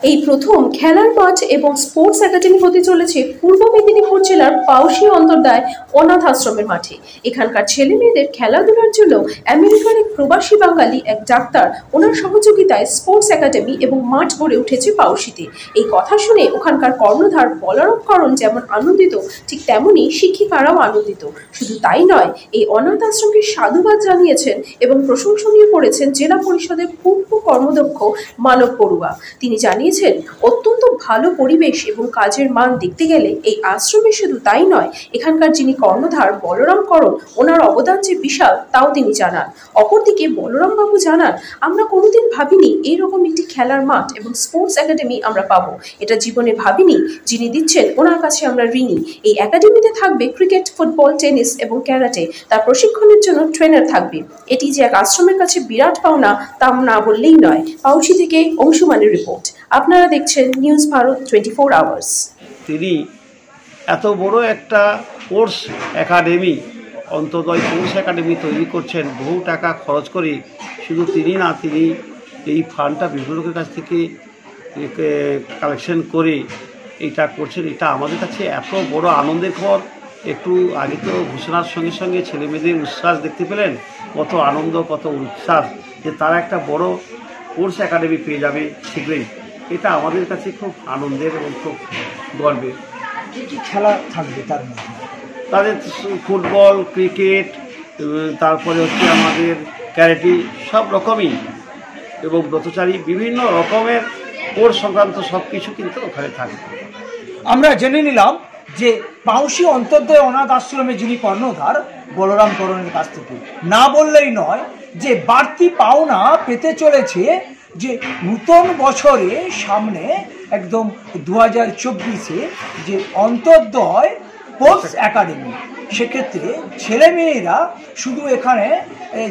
এই প্রথম খেলার মাঠ এবং স্পোর্টস একাডেমি হতে চলেছে পূর্ব মেদিনীপুর জেলার পাউশি অন্তর্দায় অনাথ আশ্রমের মাঠে। এখানকার ছেলে মেয়েদের খেলাধুলার জন্য আমেরিকার এক প্রবাসী বাঙালি এক ডাক্তার ওনার সহযোগিতায় স্পোর্টস একাডেমি এবং মাঠ গড়ে উঠেছে পাউশিতে। এই কথা শুনে ওখানকার কর্ণধার বলরাম যেমন আনন্দিত, ঠিক তেমনি শিক্ষিকারাও আনন্দিত। শুধু তাই নয়, এই অনাথ আশ্রমকে সাধুবাদ জানিয়েছেন এবং প্রশংসনীয় করেছেন জেলা পরিষদের পূর্ব কর্মদক্ষ মানব বড়ুয়া। তিনি জানিয়েছেন, অত্যন্ত ভালো পরিবেশ এবং কাজের মান দেখতে গেলে এই আশ্রমে শুধু তাই নয়, এখানকার যিনি কর্ণধার বলরাম ওনার অবদান যে বিশাল তাও তিনি জানান। অপরদিকে বলরাম বাবু জানান, আমরা কোনোদিন ভাবিনি এইরকম একটি খেলার মাঠ এবং স্পোর্টস একাডেমি আমরা পাবো, এটা জীবনে ভাবিনি। যিনি দিচ্ছেন ওনার কাছে আমরা ঋণী। এই একাডেমিতে থাকবে ক্রিকেট, ফুটবল, টেনিস এবং ক্যারাটে। তার প্রশিক্ষণের জন্য ট্রেনার থাকবে। এটি যে এক আশ্রমের কাছে বিরাট পাওনা তা না বললেই নয়। পাউশি থেকে অংশুমানের রিপোর্ট। আপনারা দেখছেন নিউজ ভারত 24 আওয়ার্স। তিনি এত বড় একটা স্পোর্টস একাডেমি, অন্তর্দয় স্পোর্টস একাডেমি তৈরি করছেন বহু টাকা খরচ করে। শুধু তিনি না, তিনি এই ফান্ডটা বিভিন্ন লোকের কাছ থেকে কালেকশন করে এটা করছেন। এটা আমাদের কাছে এত বড় আনন্দের খবর। একটু আগে তো ঘোষণার সঙ্গে সঙ্গে ছেলেমেয়েদের উচ্ছ্বাস দেখতে পেলেন, কত আনন্দ, কত উচ্ছ্বাস যে তারা একটা বড় স্পোর্টস একাডেমি পেয়ে যাবে শীঘ্রই। এটা আমাদের কাছে খুব আনন্দের এবং খুব গর্বের। কী কী খেলা থাকবে তার মধ্যে? তাদের ফুটবল, ক্রিকেট, তারপরে হচ্ছে আমাদের ক্যারাটে, সব রকমই, এবং ব্রতচারী, বিভিন্ন রকমের স্পোর্টস সংক্রান্ত সব কিছু কিন্তু ওখানে থাকবে। আমরা জেনে নিলাম যে পাউশি অন্তর্দয় অনাথ আশ্রমে যিনি কর্ণধার বলরাম করণের কাছ থেকে। না বললেই নয় যে বাড়তি পাওনা পেতে চলেছে যে নূতন বছরে সামনে একদম 2024-এ যে অন্তর্দয় স্পোর্টস একাডেমি, সেক্ষেত্রে ছেলেমেয়েরা শুধু এখানে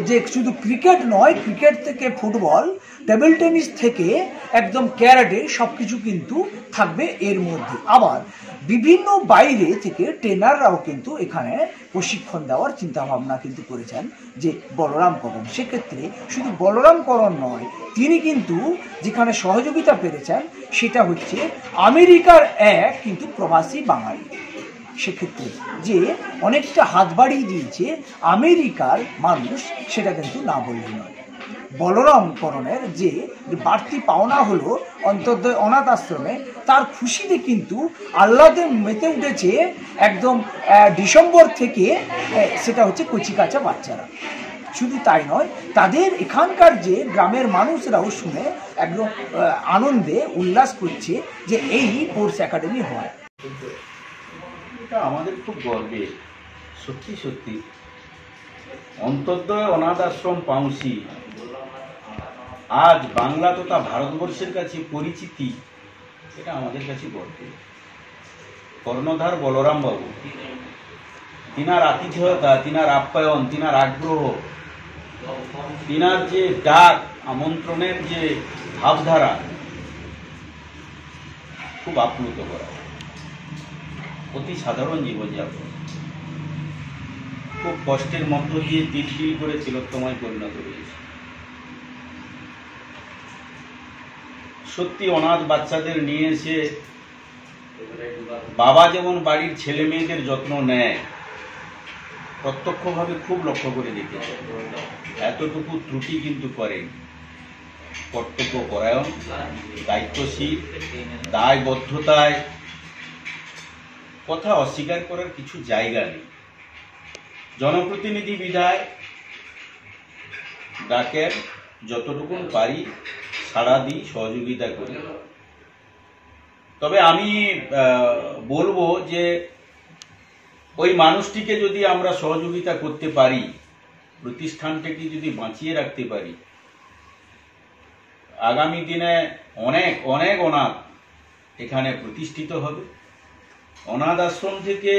যে শুধু ক্রিকেট নয়, ক্রিকেট থেকে ফুটবল, টেবিল টেনিস থেকে একদম ক্যারাটে সব কিছু কিন্তু থাকবে এর মধ্যে। আবার বিভিন্ন বাইরে থেকে ট্রেনাররাও কিন্তু এখানে প্রশিক্ষণ দেওয়ার চিন্তাভাবনা কিন্তু করেছেন যে বলরাম করণ। সেক্ষেত্রে শুধু বলরাম করণ নয়, তিনি কিন্তু যেখানে সহযোগিতা পেয়েছেন সেটা হচ্ছে আমেরিকার এক কিন্তু প্রবাসী বাঙালি। সেক্ষেত্রে যে অনেকটা হাত বাড়িয়ে দিয়েছে আমেরিকার মানুষ, সেটা কিন্তু না বললেই নয়। বলরাম করণের যে বাড়তি পাওনা হলো অন্তর্দয় অনাথ আশ্রমে, তার খুশিতে কিন্তু আহ্লাদে মেতে উঠেছে একদম ডিসেম্বর থেকে। সেটা হচ্ছে কচিকাঁচা বাচ্চারা। শুধু তাই নয়, তাদের এখানকার যে গ্রামের মানুষরাও শুনে একদম আনন্দে উল্লাস করছে যে এই স্পোর্টস একাডেমি হয়। এটা আমাদের খুব গর্বে, সত্যি সত্যি। অন্তর্দয় অনাথ আশ্রম পাউশি আজ বাংলা তথা ভারতবর্ষের কাছে পরিচিতি, এটা আমাদের কাছে গর্বে। কর্ণধার বলরাম বাবু, তিনার আতিথেয়তা, তিনার আপ্যায়ন, তিনার আগ্রহ, তিনার যে ডাক, আমন্ত্রণের যে ভাবধারা, খুব আপ্লুত করা। অতি সাধারণ জীবনযাপন, খুব কষ্টের মধ্য দিয়ে তিল তিল করে তিলোত্তমায় পরিণত হয়েছে। সত্যি অনাথ বাচ্চাদের নিয়ে এসে বাবা যেমন বাড়ির ছেলে মেয়েদের যত্ন নেয়, প্রত্যক্ষভাবে খুব লক্ষ্য করে দেখেছে। এতটুকু ত্রুটি কিন্তু করেন। কর্তব্য পরায়ণ, দায়িত্বশীল, দায়বদ্ধতায় কথা অস্বীকার করার কিছু জায়গা নেই। জনপ্রতিনিধি বিধায় ডাকের যতটুকু পারি সাড়া দিই, সহযোগিতা করি। তবে আমি বলবো যে ওই মানুষটিকে যদি আমরা সহযোগিতা করতে পারি, প্রতিষ্ঠানটাকে যদি বাঁচিয়ে রাখতে পারি, আগামী দিনে অনেক অনেক অনাথ এখানে প্রতিষ্ঠিত হবে। অনাথ আশ্রম থেকে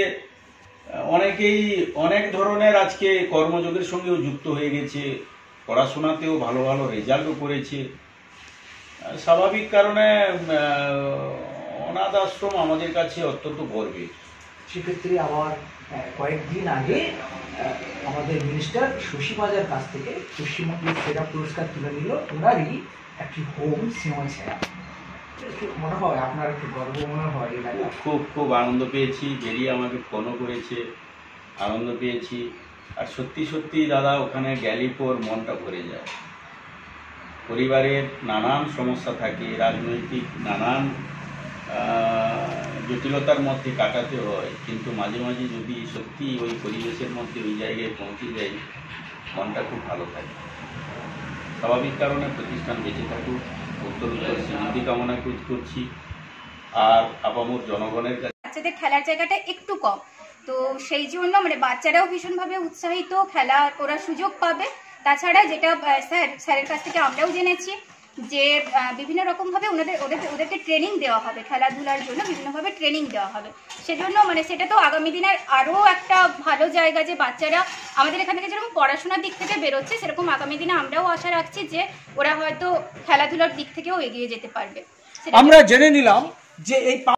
অনেকেই অনেক ধরনের আজকে কর্মযোগের সঙ্গেও যুক্ত হয়ে গেছে, পড়াশোনাতেও ভালো ভালো রেজাল্টও করেছে। স্বাভাবিক কারণে অনাথ আশ্রম আমাদের কাছে অত্যন্ত গর্বের। সেক্ষেত্রে আবার কয়েকদিন আগে আমাদের মিনিস্টার শশীবাজার কাছ থেকে পশ্চিমবঙ্গের সেরা পুরস্কার তুলে নিল ওনারই একটি হোম সিনেমা সেরা। মনে হয় আপনার একটু গর্ব মনে হয়? খুব খুব আনন্দ পেয়েছি, বেরিয়ে আমাকে ফোনও করেছে, আনন্দ পেয়েছি। আর সত্যি সত্যি দাদা ওখানে গেলে পর মনটা ভরে যায়। পরিবারের নানান সমস্যা থাকে, রাজনৈতিক নানান জটিলতার মধ্যে কাটাতে হয়, কিন্তু মাঝে মাঝে যদি সত্যি ওই পরিবেশের মধ্যে ওই জায়গায় পৌঁছে যাই, মনটা খুব ভালো থাকে। স্বাভাবিক কারণে প্রতিষ্ঠান বেঁচে থাকুক, উত্তরোত্তর শ্রীবৃদ্ধি কামনা করছি। আর আপামর জনগণের কাছে বাচ্চাদের খেলার জায়গাটা একটু কম, তো সেই জন্য মানে বাচ্চারাও ভীষণভাবে উৎসাহিত, খেলা ওরা সুযোগ পাবে। তাছাড়া যেটা স্যারের কাছ থেকে আমরাও জেনেছি যে বিভিন্ন রকমভাবে ওদেরকে ট্রেনিং দেওয়া হবে, খেলাধুলার জন্য বিভিন্নভাবে ট্রেনিং দেওয়া হবে। সেজন্য মানে সেটা তো আগামী দিনের আরও একটা ভালো জায়গা, যে বাচ্চারা আমাদের এখান থেকে যেরকম পড়াশোনার দিক থেকে বেরোচ্ছে, সেরকম আগামী দিনে আমরাও আশা রাখছি যে ওরা হয়তো খেলাধুলার দিক থেকেও এগিয়ে যেতে পারবে। আমরা জেনে নিলাম যে এই